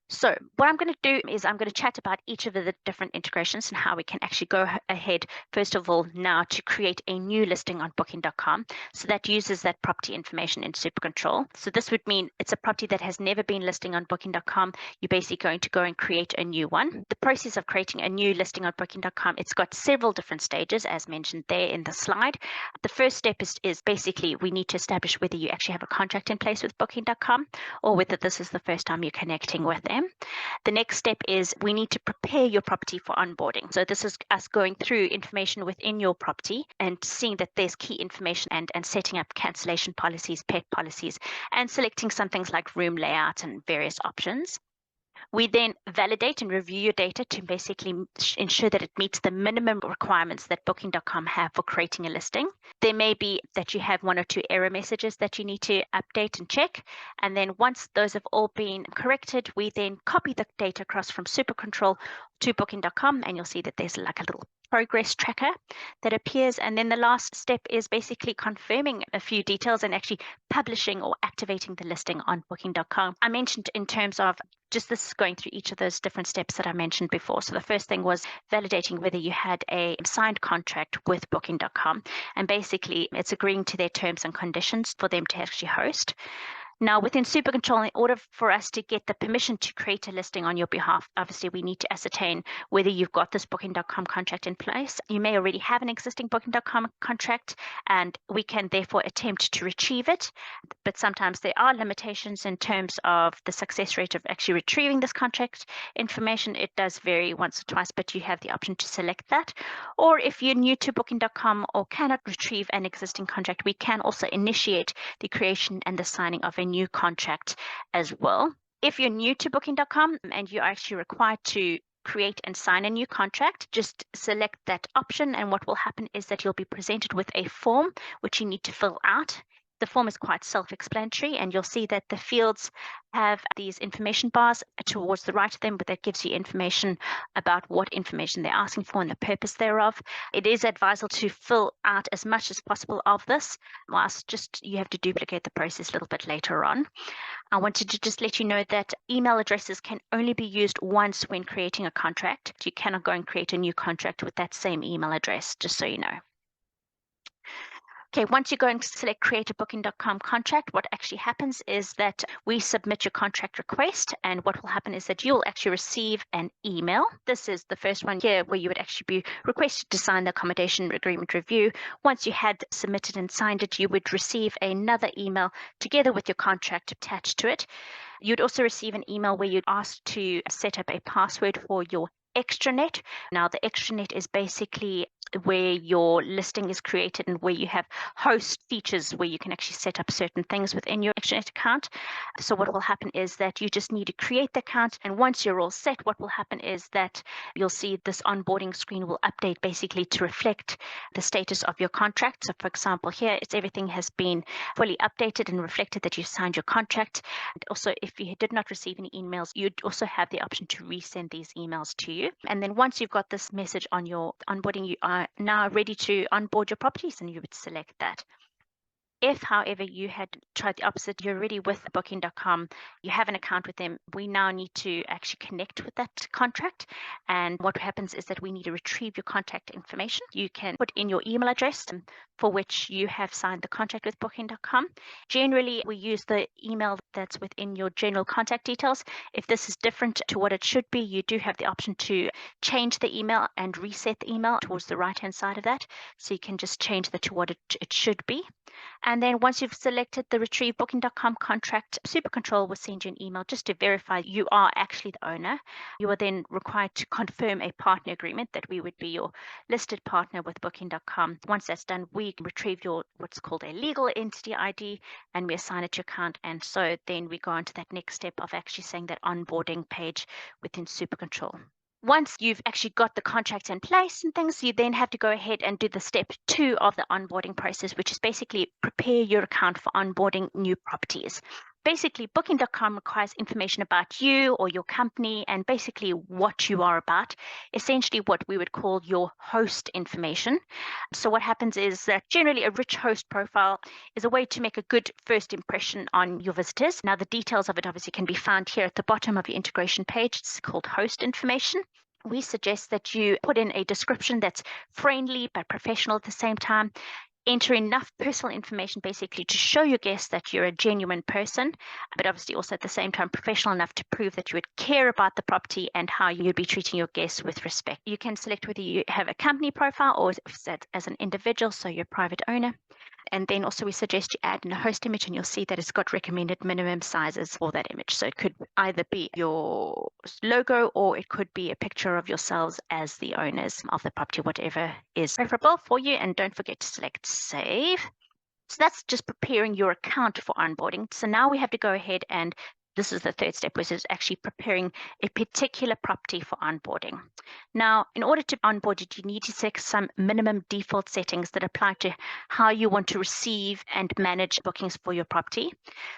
So what I'm going to do is I'm going to chat about each of the different integrations and how we can actually go ahead, first of all, now to create a new listing on booking.com. So that uses that property information in SuperControl. So this would mean it's a property that has never been listing on booking.com. You're basically going to go and create a new one. The process of creating a new listing on booking.com, it's got several different stages, as mentioned there in the slide. The first step is basically we need to establish whether you actually have a contract in place with booking.com or whether this is the first time you're connecting with them. The next step is we need to prepare your property for onboarding. So this is us going through information within your property and seeing that there's key information and setting up cancellation policies, pet policies, and selecting some things like room layout and various options. We then validate and review your data to basically ensure that it meets the minimum requirements that booking.com have for creating a listing. There may be that you have one or two error messages that you need to update and check. And then once those have all been corrected, we then copy the data across from SuperControl to booking.com, and you'll see that there's like a little progress tracker that appears. And then the last step is basically confirming a few details and actually publishing or activating the listing on booking.com. I mentioned in terms of just this is going through each of those different steps that I mentioned before. So the first thing was validating whether you had a signed contract with booking.com. And basically it's agreeing to their terms and conditions for them to actually host. Now, within SuperControl, in order for us to get the permission to create a listing on your behalf, obviously we need to ascertain whether you've got this booking.com contract in place. You may already have an existing booking.com contract, and we can therefore attempt to retrieve it. But sometimes there are limitations in terms of the success rate of actually retrieving this contract information. It does vary once or twice, but you have the option to select that. Or if you're new to booking.com or cannot retrieve an existing contract, we can also initiate the creation and the signing of a new contract as well. If you're new to booking.com and you're actually required to create and sign a new contract, just select that option, and what will happen is that you'll be presented with a form which you need to fill out. The form is quite self-explanatory, and you'll see that the fields have these information bars towards the right of them, but that gives you information about what information they're asking for and the purpose thereof. It is advisable to fill out as much as possible of this, whilst just you have to duplicate the process a little bit later on. I wanted to just let you know that email addresses can only be used once when creating a contract. You cannot go and create a new contract with that same email address, just so you know. Okay, once you go and select create a booking.com contract, what actually happens is that we submit your contract request, and what will happen is that you'll actually receive an email. This is the first one here where you would actually be requested to sign the accommodation agreement review. Once you had submitted and signed it, you would receive another email together with your contract attached to it. You'd also receive an email where you'd ask to set up a password for your extranet. Now, the extranet is basically where your listing is created and where you have host features where you can actually set up certain things within your extranet account. So what will happen is that you just need to create the account, and once you're all set, what will happen is that you'll see this onboarding screen will update basically to reflect the status of your contract. So for example, here it's everything has been fully updated and reflected that you've signed your contract. And also, if you did not receive any emails, you'd also have the option to resend these emails to you. And then once you've got this message on your onboarding, you are now ready to onboard your properties, and you would select that. If, however, you had tried the opposite, you're already with booking.com, you have an account with them, we now need to actually connect with that contract. And what happens is that we need to retrieve your contact information. You can put in your email address for which you have signed the contract with booking.com. Generally, we use the email that's within your general contact details. If this is different to what it should be, you do have the option to change the email and reset the email towards the right-hand side of that. So you can just change that to what it should be. And then once you've selected the retrieve booking.com contract, SuperControl will send you an email just to verify you are actually the owner. You are then required to confirm a partner agreement that we would be your listed partner with booking.com. Once that's done, we retrieve your what's called a legal entity ID, and we assign it to your account. And so then we go on to that next step of actually saying that onboarding page within SuperControl. Once you've actually got the contract in place and things, you then have to go ahead and do the step 2 of the onboarding process, which is basically prepare your account for onboarding new properties. Basically, Booking.com requires information about you or your company and basically what you are about, essentially what we would call your host information. So what happens is that generally a rich host profile is a way to make a good first impression on your visitors. Now, the details of it obviously can be found here at the bottom of your integration page. It's called host information. We suggest that you put in a description that's friendly but professional at the same time. Enter enough personal information basically to show your guests that you're a genuine person, but obviously also at the same time professional enough to prove that you would care about the property and how you'd be treating your guests with respect. You can select whether you have a company profile or as an individual, so you're a private owner. And then also we suggest you add in a host image, and you'll see that it's got recommended minimum sizes for that image. So it could either be your logo or it could be a picture of yourselves as the owners of the property, whatever is preferable for you. And don't forget to select save. So that's just preparing your account for onboarding. So now we have to go ahead and this is the third step, which is actually preparing a particular property for onboarding. Now, in order to onboard it, you need to set some minimum default settings that apply to how you want to receive and manage bookings for your property.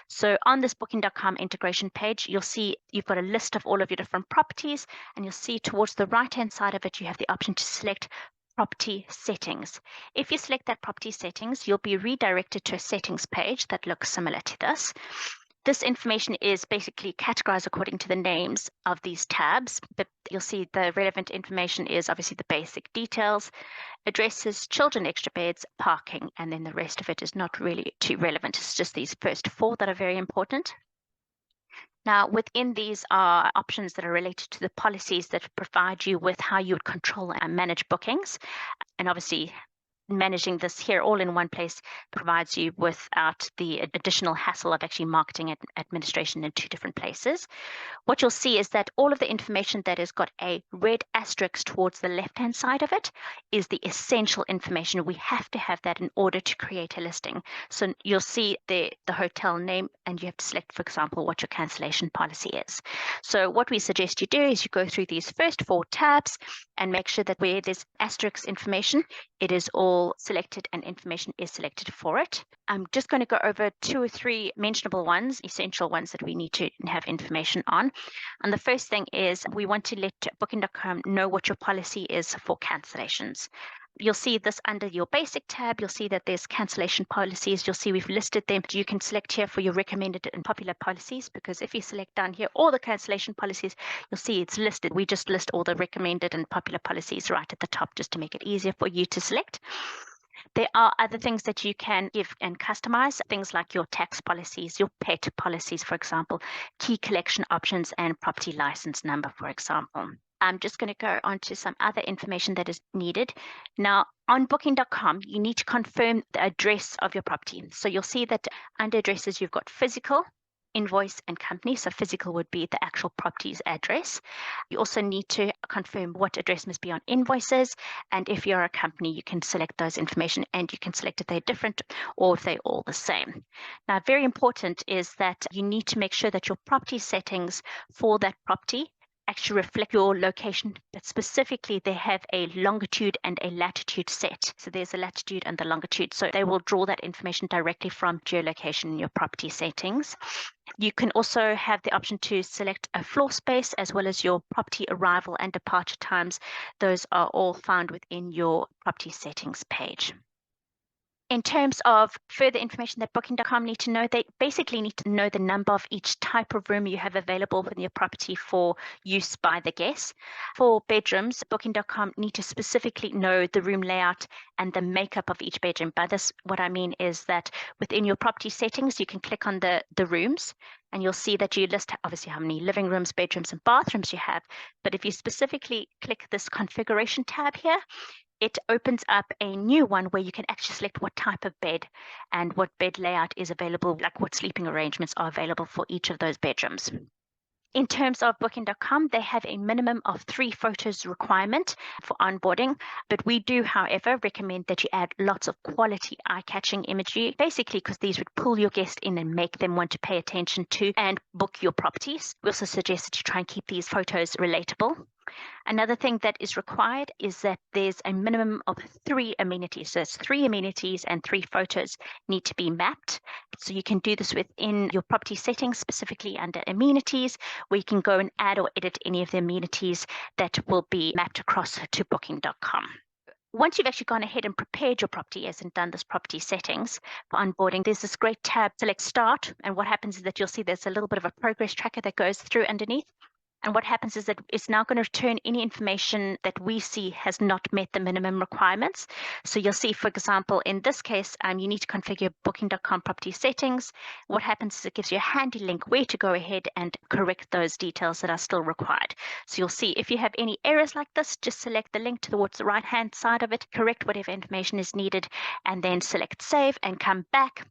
So on this Booking.com integration page, you'll see you've got a list of all of your different properties, and you'll see towards the right-hand side of it, you have the option to select property settings. If you select that property settings, you'll be redirected to a settings page that looks similar to this. This information is basically categorized according to the names of these tabs, but you'll see the relevant information is obviously the basic details, addresses, children extra beds, parking, and then the rest of it is not really too relevant. It's just these first four that are very important. Now, within these are options that are related to the policies that provide you with how you would control and manage bookings. And obviously, managing this here all in one place provides you without the additional hassle of actually marketing and administration in two different places. What you'll see is that all of the information that has got a red asterisk towards the left-hand side of it is the essential information. We have to have that in order to create a listing. So you'll see the hotel name, and you have to select, for example, what your cancellation policy is. So what we suggest you do is you go through these first four tabs and make sure that where there's asterisk information, it is all selected and information is selected for it. I'm just going to go over 2 or 3 mentionable ones, essential ones that we need to have information on. And the first thing is we want to let Booking.com know what your policy is for cancellations. You'll see this under your basic tab. You'll see that there's cancellation policies. You'll see we've listed them. You can select here for your recommended and popular policies, because if you select down here all the cancellation policies, you'll see it's listed. We just list all the recommended and popular policies right at the top just to make it easier for you to select. There are other things that you can give and customize, things like your tax policies, your pet policies, for example, key collection options, and property license number, for example. I'm just going to go on to some other information that is needed. Now, on Booking.com, you need to confirm the address of your property. So you'll see that under addresses, you've got physical, invoice, and company. So physical would be the actual property's address. You also need to confirm what address must be on invoices. And if you're a company, you can select those information, and you can select if they're different or if they're all the same. Now, very important is that you need to make sure that your property settings for that property actually reflect your location, but specifically they have a longitude and a latitude set. So there's a latitude and the longitude. So they will draw that information directly from geolocation in your property settings. You can also have the option to select a floor space as well as your property arrival and departure times. Those are all found within your property settings page. In terms of further information that Booking.com need to know, they basically need to know the number of each type of room you have available within your property for use by the guests. For bedrooms, Booking.com need to specifically know the room layout and the makeup of each bedroom. By this, what I mean is that within your property settings, you can click on the rooms, and you'll see that you list obviously how many living rooms, bedrooms, and bathrooms you have. But if you specifically click this configuration tab here, it opens up a new one where you can actually select what type of bed and what bed layout is available, like what sleeping arrangements are available for each of those bedrooms. In terms of Booking.com, they have a minimum of 3 photos requirement for onboarding, but we do, however, recommend that you add lots of quality eye-catching imagery, basically because these would pull your guest in and make them want to pay attention to and book your properties. We also suggest that you try and keep these photos relatable. Another thing that is required is that there's a minimum of 3 amenities. So it's 3 amenities and 3 photos need to be mapped. So you can do this within your property settings, specifically under amenities, where you can go and add or edit any of the amenities that will be mapped across to booking.com. Once you've actually gone ahead and prepared your property as and done this property settings for onboarding, there's this great tab, select start. And what happens is that you'll see there's a little bit of a progress tracker that goes through underneath. And what happens is that it's now going to return any information that we see has not met the minimum requirements. So you'll see, for example, in this case, you need to configure booking.com property settings. What happens is it gives you a handy link where to go ahead and correct those details that are still required. So you'll see if you have any errors like this, just select the link towards the right-hand side of it, correct whatever information is needed, and then select save and come back.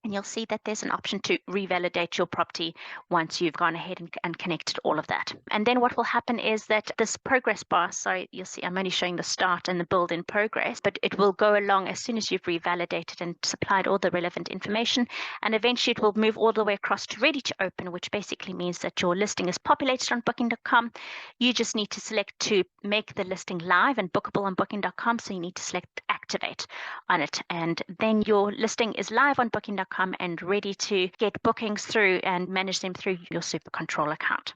And you'll see that there's an option to revalidate your property once you've gone ahead and connected all of that. And then what will happen is that this progress bar, sorry, you'll see I'm only showing the start and the build in progress, but it will go along as soon as you've revalidated and supplied all the relevant information. And eventually it will move all the way across to ready to open, which basically means that your listing is populated on booking.com. You just need to select to make the listing live and bookable on booking.com. So you need to select activate on it. And then your listing is live on booking.com and ready to get bookings through and manage them through your SuperControl account.